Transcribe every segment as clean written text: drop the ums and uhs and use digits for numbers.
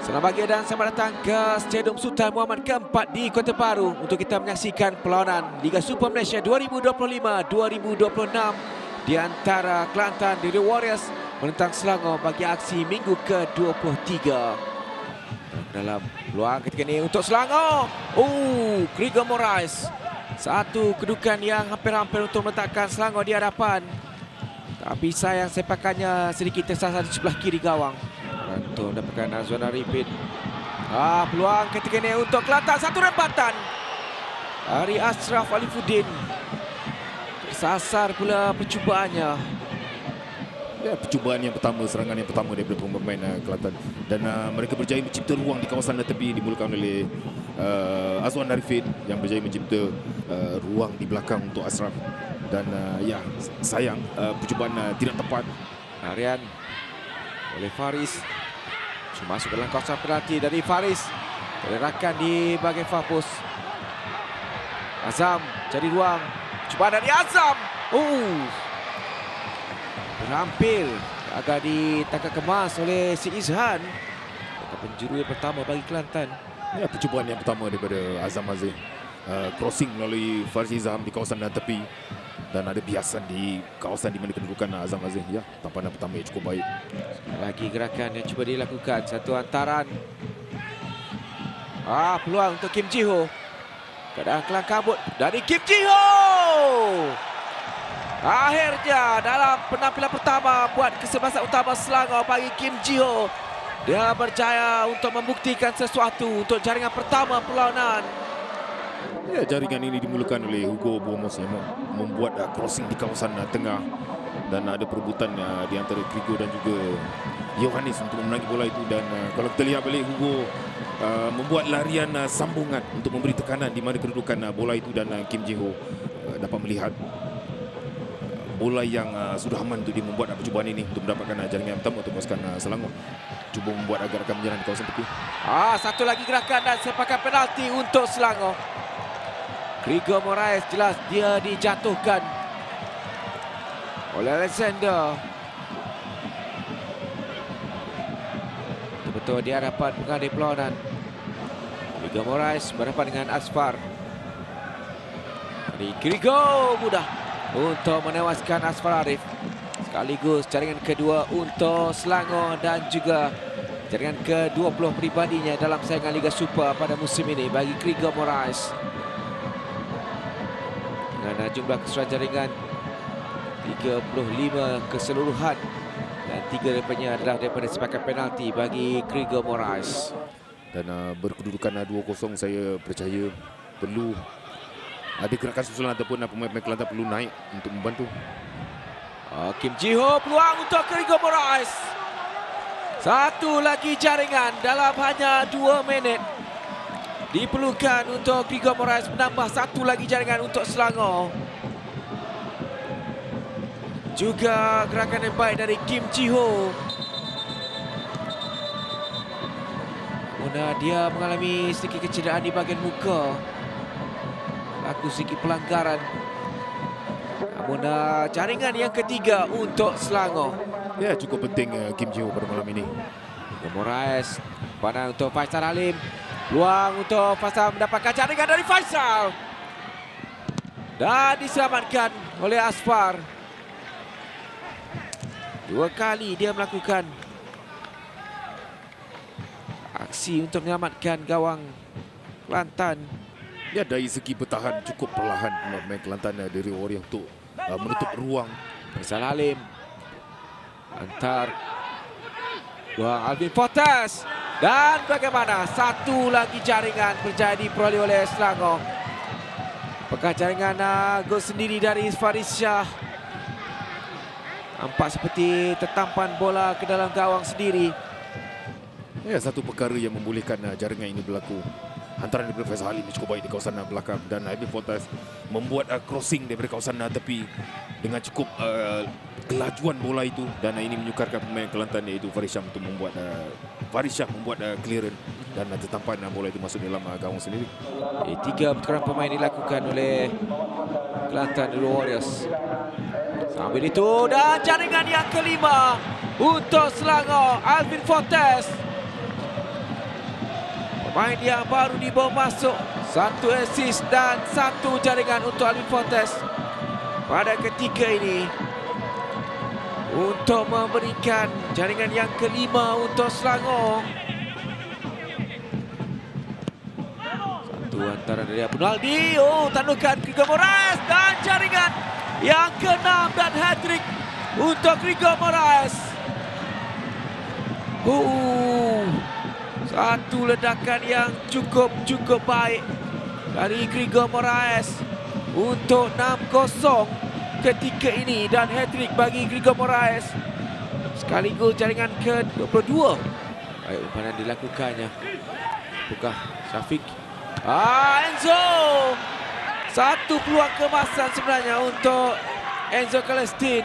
Selamat pagi dan selamat datang ke Stadium Sultan Muhammad keempat di Kota Baru untuk kita menyaksikan perlawanan Liga Super Malaysia 2025-2026 di antara Kelantan Diri Warriors menentang Selangor bagi aksi minggu ke-23. Dalam peluang ketika ini untuk Selangor. Gregor Moraes. Satu kedudukan yang hampir-hampir untuk meletakkan Selangor di hadapan. Tapi sayang sepakannya sedikit tersasar di sebelah kiri gawang. Untuk mendapatkan Azwan Arifin. Peluang ketika ini untuk Kelantan. Satu rempatan dari Ashraf Alifuddin. Tersasar pula percubaannya. Ya, percubaan yang pertama, serangan yang pertama daripada pemain Kelantan. Dan mereka berjaya mencipta ruang di kawasan tepi dimulakan oleh Azwan Arifin yang berjaya mencipta ruang di belakang untuk Ashraf. Dan ya, sayang percubaan tidak tepat. Larian oleh Faris. Cuma masuk dalam kawasan penalti dari Faris. Pergerakan di bahagian far post. Azam cari ruang. Cubaan dari Azam. Berampil agak ditangkap kemas oleh si Izhan. Penjuru yang pertama bagi Kelantan. Ya, percubaan yang pertama daripada Azam Aziz. Crossing melalui Faris Izham di kawasan tepi. Dan ada biasan di kawasan di mana kedudukan Azam Aziz. Ya, tampanan pertama yang cukup baik. Lagi gerakan yang cuba dilakukan. Satu hantaran. Peluang untuk Kim Ji Ho. Keadaan kelang kabut dari Kim Ji Ho. Akhirnya dalam penampilan pertama buat kesebelasan utama Selangor bagi Kim Ji Ho. Dia berjaya untuk membuktikan sesuatu untuk jaringan pertama perlawanan. Ya, jaringan ini dimulakan oleh Hugo Bomos yang membuat crossing di kawasan tengah. Dan ada perebutan di antara Krigo dan juga Yohanes untuk memenangi bola itu. Dan kalau kita lihat balik, Hugo membuat larian sambungan untuk memberi tekanan di mana kedudukan bola itu. Dan Kim Ji Ho dapat melihat bola yang sudah aman untuk dia membuat percubaan ini untuk mendapatkan jaringan yang pertama untuk pasukan Selangor. Cuba membuat agar akan menyerang di kawasan tepi. Satu lagi gerakan dan sepakan penalti untuk Selangor. Gregor Moraes jelas dia dijatuhkan oleh Alexander. Betul-betul di hadapan pengadil perlawanan. Gregor Moraes berhadapan dengan Asfar. Dari Gregor mudah untuk menewaskan Asfar Arif. Sekaligus jaringan kedua untuk Selangor dan juga jaringan ke-20 pribadinya dalam saingan Liga Super pada musim ini bagi Gregor Moraes. Dengan jumlah keseluruhan jaringan 35 keseluruhan dan 3 daripadanya adalah daripada sepakan penalti bagi Gregor Moraes. Dan berkedudukan 2-0, saya percaya perlu ada gerakan susulan ataupun pemain-pemain Kelantan perlu naik untuk membantu. Kim Ji Ho, peluang untuk Gregor Moraes. Satu lagi jaringan dalam hanya 2 minit. Diperlukan untuk Gregor Moraes menambah satu lagi jaringan untuk Selangor. Juga gerakan yang baik dari Kim Ji Ho. Dia mengalami sedikit kecederaan di bahagian muka. Laku sedikit pelanggaran. Namun jaringan yang ketiga untuk Selangor. Ya, cukup penting Kim Ji Ho pada malam ini. Gregor Moraes. Pandang untuk Faisal Halim. Peluang untuk Faisal mendapatkan jaringan dari Faisal. Dan diselamatkan oleh Asfar. 2 kali dia melakukan aksi untuk menyelamatkan gawang Kelantan. Ya, dari segi bertahan cukup perlahan pemain Kelantan dari Warrior untuk menutup ruang. Faisal Halim. Antar. Peluang Alvin Fortes. Dan bagaimana satu lagi jaringan berjaya diperoleh oleh Selangor. Apakah jaringan gol sendiri dari Faris Shah. Nampak seperti tertampan bola ke dalam gawang sendiri. Ya, satu perkara yang membolehkan jaringan ini berlaku. Hantaran daripada Faisal Halim cukup baik di kawasan belakang. Dan Alvin Fortes membuat crossing daripada kawasan tepi dengan cukup kelajuan bola itu. Dan ini menyukarkan pemain Kelantan iaitu Faris Shah untuk membuat clearance. Dan tertampan bola itu masuk dalam gawang sendiri. 3 pertukaran pemain dilakukan oleh Kelantan Warriors. Sambil itu dan jaringan yang kelima untuk Selangor, Alvin Fortes. Pemain yang baru dibawa masuk. 1 assist dan 1 jaringan untuk Alvin Fontes pada ketika ini, untuk memberikan jaringan yang kelima untuk Selangor. Satu antara dari Abu Naldi. Tandukan Gregor Moraes dan jaringan yang ke-6 dan hat-trick untuk Gregor Moraes. Satu ledakan yang cukup baik dari Gregor Moraes untuk 6-0 ketika ini, dan hat-trick bagi Gregor Moraes sekaligus jaringan ke-22. Baik umpanan dilakukannya. Bukan Syafiq. Enzo. Satu peluang kemasan sebenarnya untuk Enzo Celestin.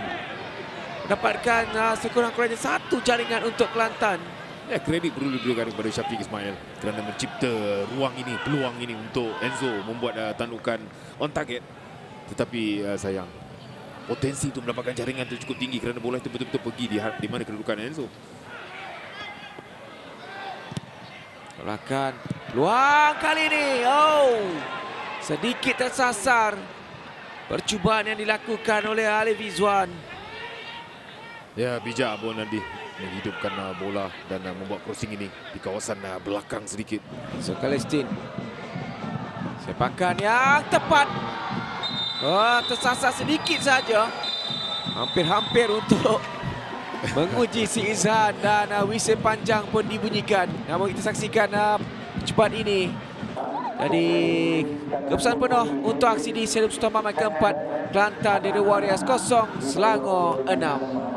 Mendapatkan sekurang-kurangnya 1 jaringan untuk Kelantan. Ya, kredit perlu diberikan kepada Syafiq Ismail kerana mencipta ruang ini, peluang ini untuk Enzo membuat tandukan on target. Tetapi sayang, potensi untuk mendapatkan jaringan itu cukup tinggi kerana bola itu betul-betul pergi di mana kedudukan Enzo. Tolakan peluang kali ini. Sedikit tersasar percubaan yang dilakukan oleh Alif Izwan. Ya, bijak Abu Naldi menghidupkan bola dan membuat crossing ini di kawasan belakang sedikit. So Celestin. Sepakan yang tepat. Tersasar sedikit saja. Hampir-hampir untuk menguji si Izhan, dan whistle panjang pun dibunyikan. Namun kita saksikan percubaan ini. Jadi keputusan penuh untuk aksi di Stadium Sultan Mahmud keempat. Kelantan dari Warriors 0, Selangor 6.